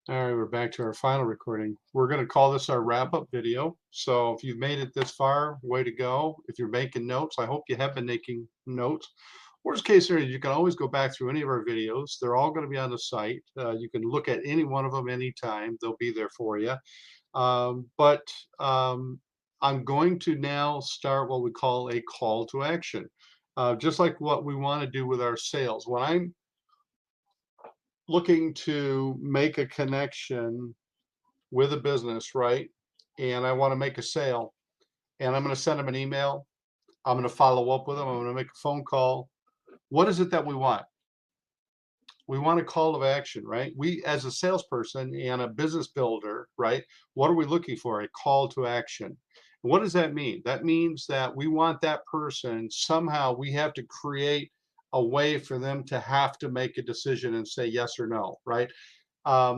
All right, we're back to our final recording. We're going to call this our wrap-up video. So if you've made it this far, way to go. If you're making notes, I hope you have been making notes. Worst case scenario, you can always go back through any of our videos. They're all going to be on the site. You can look at any one of them anytime. They'll be there for you. But I'm going to now start what we call a call to action. Just like what we want to do with our sales. When I'm looking to make a connection with a business, right? And I want to make a sale, and I'm going to send them an email. I'm going to follow up with them. I'm going to make a phone call. What is it that we want? We want a call of action, right? We, as a salesperson and a business builder, right? What are we looking for? A call to action. What does that mean? That means that we want that person, somehow we have to create a way for them to have to make a decision and say yes or no, right?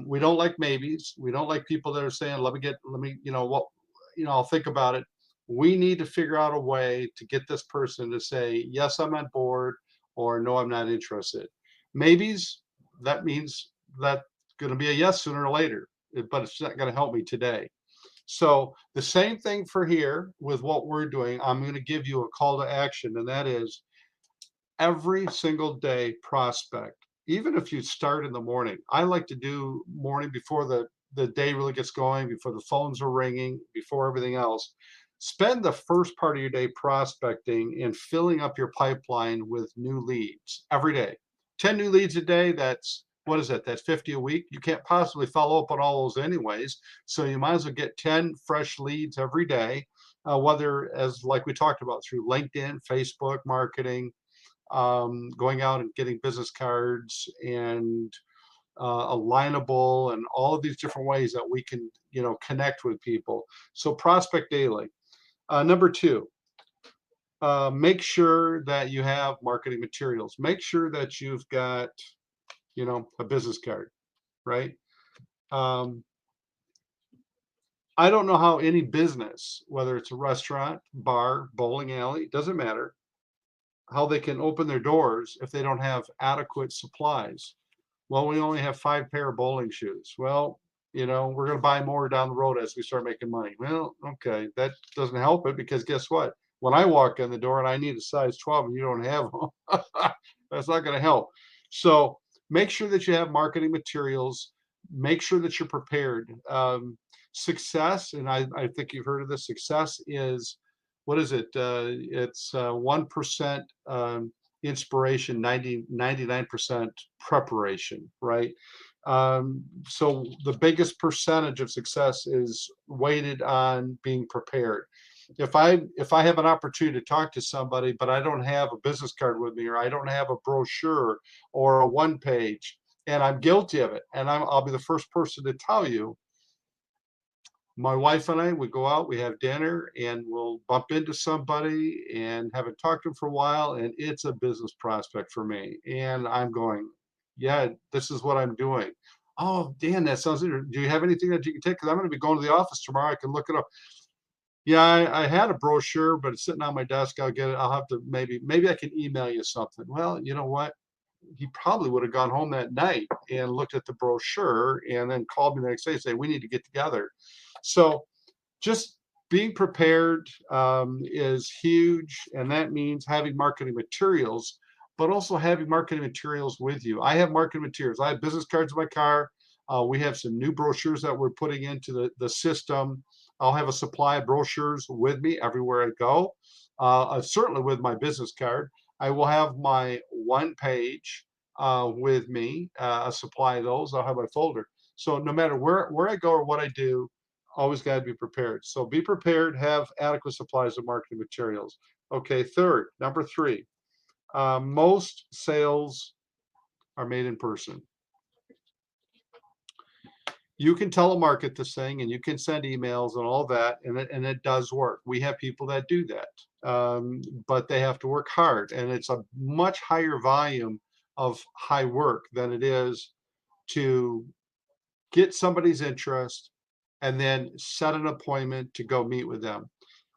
We don't like maybes. We don't like people that are saying, let me, what, I'll think about it. We need to figure out a way to get this person to say, yes, I'm on board, or no, I'm not interested. Maybes, that means that's going to be a yes sooner or later, but it's not going to help me today. So the same thing for here with what we're doing. I'm going to give you a call to action, and that is every single day prospect. Even if you start in the morning, I like to do morning before the day really gets going, before the phones are ringing, before everything else. Spend the first part of your day prospecting and filling up your pipeline with new leads every day. 10 new leads a day, that's what is that? That's 50 a week. You can't possibly follow up on all those anyways. So you might as well get 10 fresh leads every day, whether as like we talked about through LinkedIn, Facebook marketing, going out and getting business cards and alignable and all of these different ways that we can, connect with people. So prospect daily. Number two, make sure that you have marketing materials. Make sure that you've got, a business card, right? Um, I don't know how any business, whether it's a restaurant, bar, bowling alley, doesn't matter, how they can open their doors if they don't have adequate supplies. Well, we only have 5 pair of bowling shoes. Well, we're going to buy more down the road as we start making money. Well, okay, that doesn't help it because guess what? When I walk in the door and I need a size 12 and you don't have them, that's not going to help. So make sure that you have marketing materials. Make sure that you're prepared. Success, and I think you've heard of this, success is, what is it? It's 1% inspiration, 99% preparation, right? So the biggest percentage of success is weighted on being prepared. If I have an opportunity to talk to somebody, but I don't have a business card with me, or I don't have a brochure or a one page, and I'm guilty of it, and I'll be the first person to tell you. My wife and I would go out, we have dinner, and we'll bump into somebody and haven't talked to them for a while, and it's a business prospect for me. And I'm going, yeah, this is what I'm doing. Oh, Dan, that sounds interesting. Do you have anything that you can take? Because I'm going to be going to the office tomorrow. I can look it up. Yeah, I had a brochure, but it's sitting on my desk. I'll get it. I'll have to maybe I can email you something. Well, you know what? He probably would have gone home that night and looked at the brochure and then called me the next day and say, we need to get together. So just being prepared is huge, and that means having marketing materials, but also having marketing materials with you. I have marketing materials. I have business cards in my car. We have some new brochures that we're putting into the system. I'll have a supply of brochures with me everywhere I go, certainly with my business card. I will have my one page with me, a supply of those. I'll have my folder. So no matter where I go or what I do, always got to be prepared. So be prepared, have adequate supplies of marketing materials. Okay, number three, most sales are made in person. You can telemarket this thing and you can send emails and all that, and it does work. We have people that do that, but they have to work hard, and it's a much higher volume of high work than it is to get somebody's interest and then set an appointment to go meet with them.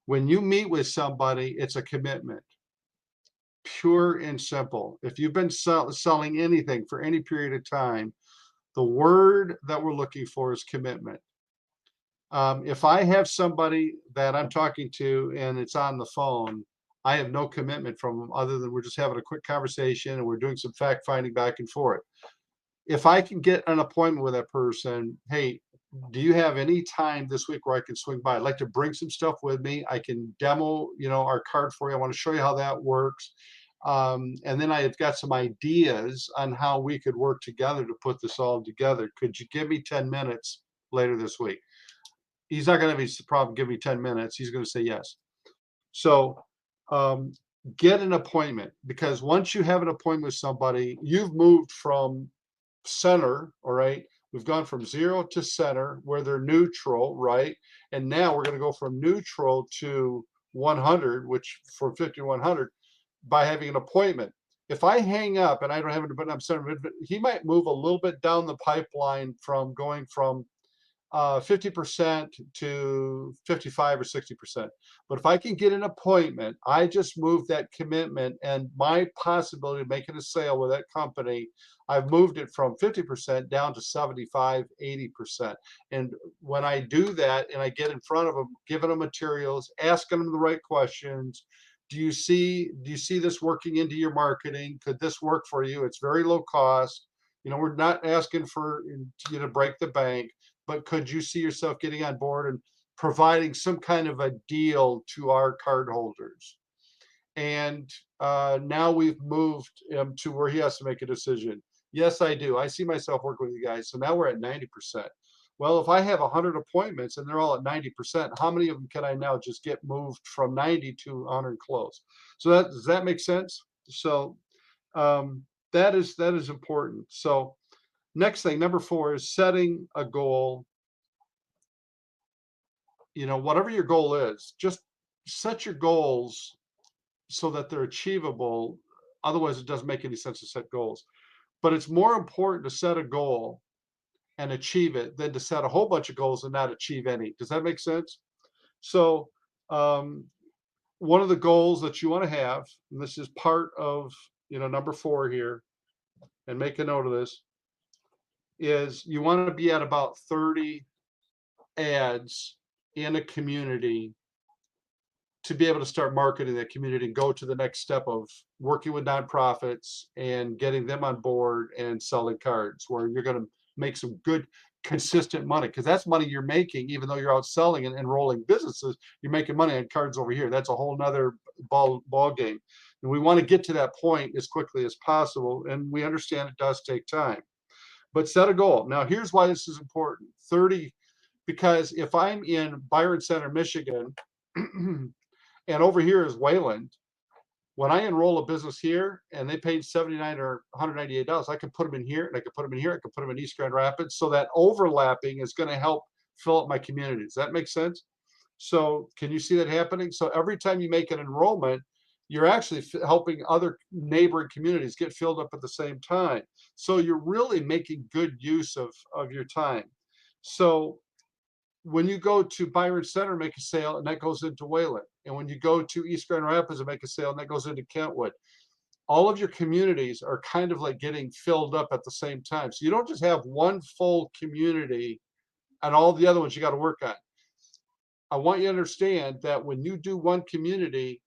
When you meet with somebody, it's a commitment, pure and simple. If you've been selling anything for any period of time, The word that we're looking for is commitment. If I have somebody that I'm talking to and it's on the phone, I have no commitment from them other than we're just having a quick conversation and we're doing some fact finding back and forth. If I can get an appointment with that person, hey, do you have any time this week where I can swing by? I'd like to bring some stuff with me. I can demo, our card for you. I want to show you how that works. And then I've got some ideas on how we could work together to put this all together. Could you give me 10 minutes later this week? He's not going to have any problem. Give me 10 minutes. He's going to say yes. So get an appointment, because once you have an appointment with somebody, you've moved from center, all right? We've gone from 0 to center where they're neutral, right? And now we're going to go from neutral to 100, which for 5100 by having an appointment. If I hang up and I don't have an appointment, I'm center, he might move a little bit down the pipeline from going from 50% to 55 or 60%. But if I can get an appointment, I just moved that commitment and my possibility of making a sale with that company, I've moved it from 50% down to 75, 80%. And when I do that and I get in front of them, giving them materials, asking them the right questions, do you see this working into your marketing? Could this work for you? It's very low cost. We're not asking for you to break the bank, but could you see yourself getting on board and providing some kind of a deal to our card holders? And now we've moved him to where he has to make a decision. Yes, I do. I see myself working with you guys. So now we're at 90%. Well, if I have 100 appointments and they're all at 90%, how many of them can I now just get moved from 90 to 100 close? So does that make sense? So that is important. So next thing, number 4, is setting a goal. Whatever your goal is, just set your goals so that they're achievable. Otherwise, it doesn't make any sense to set goals. But it's more important to set a goal and achieve it than to set a whole bunch of goals and not achieve any. Does that make sense? So one of the goals that you want to have, and this is part of number 4 here, and make a note of this, is you want to be at about 30 ads in a community to be able to start marketing that community and go to the next step of working with nonprofits and getting them on board and selling cards, where you're going to make some good consistent money, because that's money you're making. Even though you're out selling and enrolling businesses, you're making money on cards over here. That's a whole nother ball game, and we want to get to that point as quickly as possible, and we understand it does take time. But set a goal. Now here's why this is important. 30, because if I'm in Byron Center, Michigan, and over here is Wayland, when I enroll a business here and they paid $79 or $198, I can put them in here, and I can put them in here, I can put them in East Grand Rapids. So that overlapping is going to help fill up my community. Does that make sense? So can you see that happening? So every time you make an enrollment, you're actually helping other neighboring communities get filled up at the same time. So you're really making good use of your time. So when you go to Byron Center, make a sale, and that goes into Wayland. And when you go to East Grand Rapids and make a sale, and that goes into Kentwood. All of your communities are kind of like getting filled up at the same time. So you don't just have one full community and all the other ones you got to work on. I want you to understand that when you do one community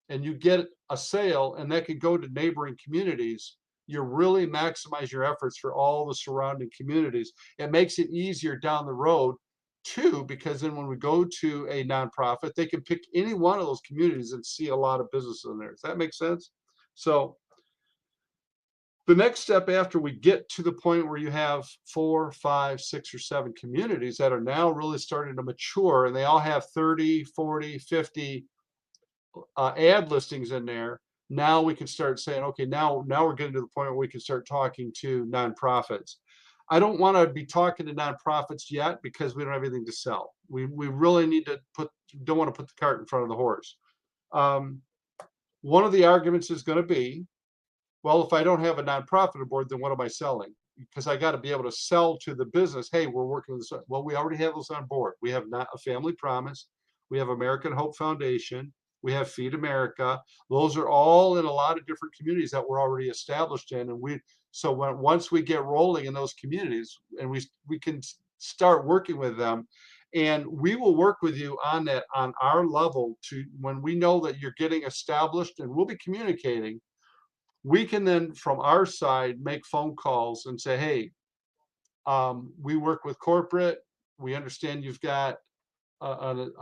and you get a sale and that can go to neighboring communities, you really maximize your efforts for all the surrounding communities. It makes it easier down the road too, because then when we go to a nonprofit, they can pick any one of those communities and see a lot of business in there. Does that make sense? So the next step after we get to the point where you have 4, 5, 6, or 7 communities that are now really starting to mature, and they all have 30, 40, 50 ad listings in there, now we can start saying, okay, now we're getting to the point where we can start talking to nonprofits. I don't want to be talking to nonprofits yet because we don't have anything to sell. We really need to don't want to put the cart in front of the horse. One of the arguments is going to be, well, if I don't have a nonprofit aboard, then what am I selling? Because I got to be able to sell to the business, hey, we're working with this. Well, we already have those on board. We have not a Family Promise. We have American Hope Foundation. We have Feed America. Those are all in a lot of different communities that we're already established in. And So once we get rolling in those communities and we can start working with them, and we will work with you on that on our level to when we know that you're getting established and we'll be communicating, we can then from our side make phone calls and say, hey, we work with corporate. We understand you've got an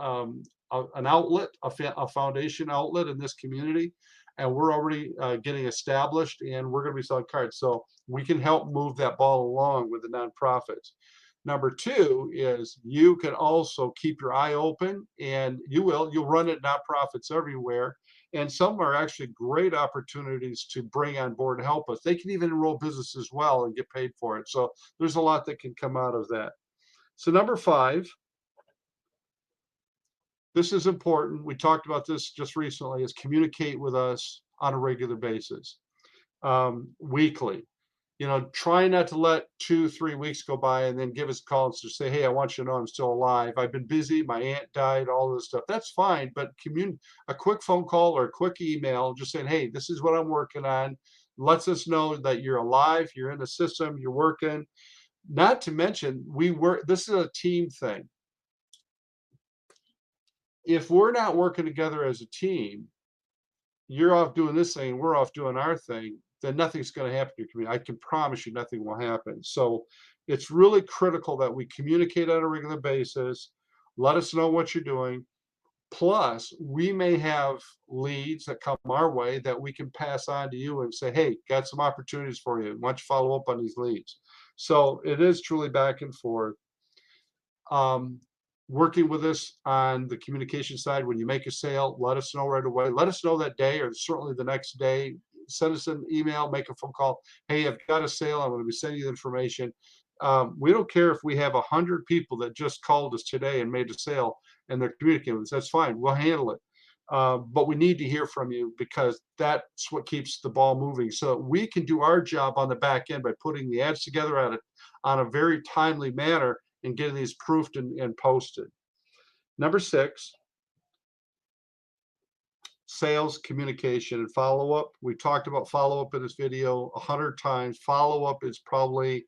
outlet, a foundation outlet in this community, and we're already getting established, and we're going to be selling cards. So we can help move that ball along with the nonprofits. Number two is you can also keep your eye open, and you'll run at nonprofits everywhere. And some are actually great opportunities to bring on board and help us. They can even enroll business as well and get paid for it. So there's a lot that can come out of that. So number 5, this is important. We talked about this just recently, is communicate with us on a regular basis, weekly. Try not to let 2-3 weeks go by and then give us a call and just say, hey, I want you to know I'm still alive. I've been busy. My aunt died, all this stuff. That's fine. But a quick phone call or a quick email just saying, hey, this is what I'm working on. Lets us know that you're alive, you're in the system, you're working. Not to mention, this is a team thing. If we're not working together as a team, you're off doing this thing, we're off doing our thing, then nothing's going to happen to your community. I can promise you nothing will happen. So it's really critical that we communicate on a regular basis. Let us know what you're doing. Plus, we may have leads that come our way that we can pass on to you and say, hey, got some opportunities for you. Why don't you follow up on these leads? So it is truly back and forth. Working with us on the communication side, when you make a sale, let us know right away. Let us know that day or certainly the next day. Send us an email, make a phone call. Hey, I've got a sale. I'm going to be sending you the information. We don't care if we have 100 people that just called us today and made a sale and they're communicating with us. That's fine. We'll handle it. But we need to hear from you because that's what keeps the ball moving. So we can do our job on the back end by putting the ads together on a very timely manner and getting these proofed and posted. Number 6, sales, communication, and follow-up. We talked about follow-up in this video 100 times. Follow-up is probably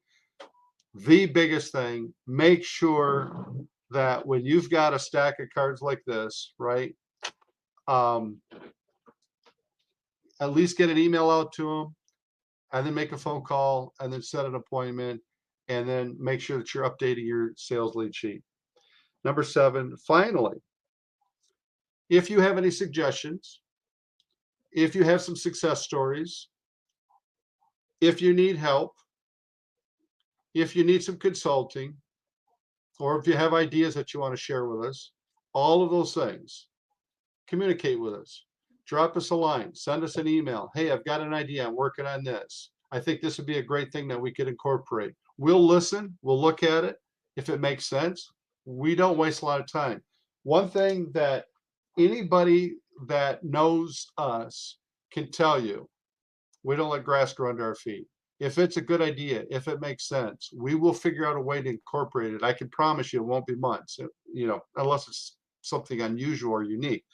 the biggest thing. Make sure that when you've got a stack of cards like this, right, at least get an email out to them, and then make a phone call, and then set an appointment, and then make sure that you're updating your sales lead sheet. Number 7, finally, if you have any suggestions, if you have some success stories, if you need help, if you need some consulting, or if you have ideas that you want to share with us, all of those things, communicate with us. Drop us a line, send us an email. Hey, I've got an idea. I'm working on this. I think this would be a great thing that we could incorporate. We'll listen. We'll look at it. If it makes sense, we don't waste a lot of time. One thing that anybody that knows us can tell you, we don't let grass grow under our feet. If it's a good idea, if it makes sense, we will figure out a way to incorporate it. I can promise you it won't be months, unless it's something unusual or unique.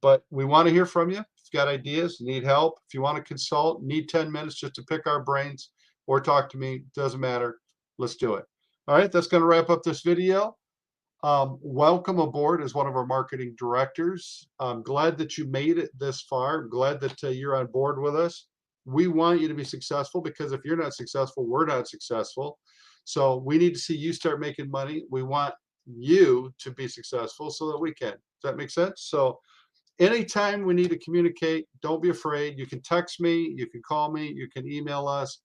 But we want to hear from you. If you've got ideas, need help, if you want to consult, need 10 minutes just to pick our brains or talk to me, doesn't matter. Let's do it. All right, that's going to wrap up this video. Welcome aboard as one of our marketing directors. I'm glad that you made it this far. I'm glad that you're on board with us. We want you to be successful because if you're not successful, we're not successful. So we need to see you start making money. We want you to be successful so that we can. Does that make sense? So anytime we need to communicate, don't be afraid. You can text me, you can call me, you can email us,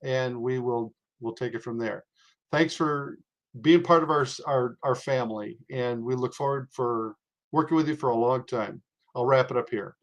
and we'll take it from there. Thanks for being part of our family, and we look forward for working with you for a long time. I'll wrap it up here.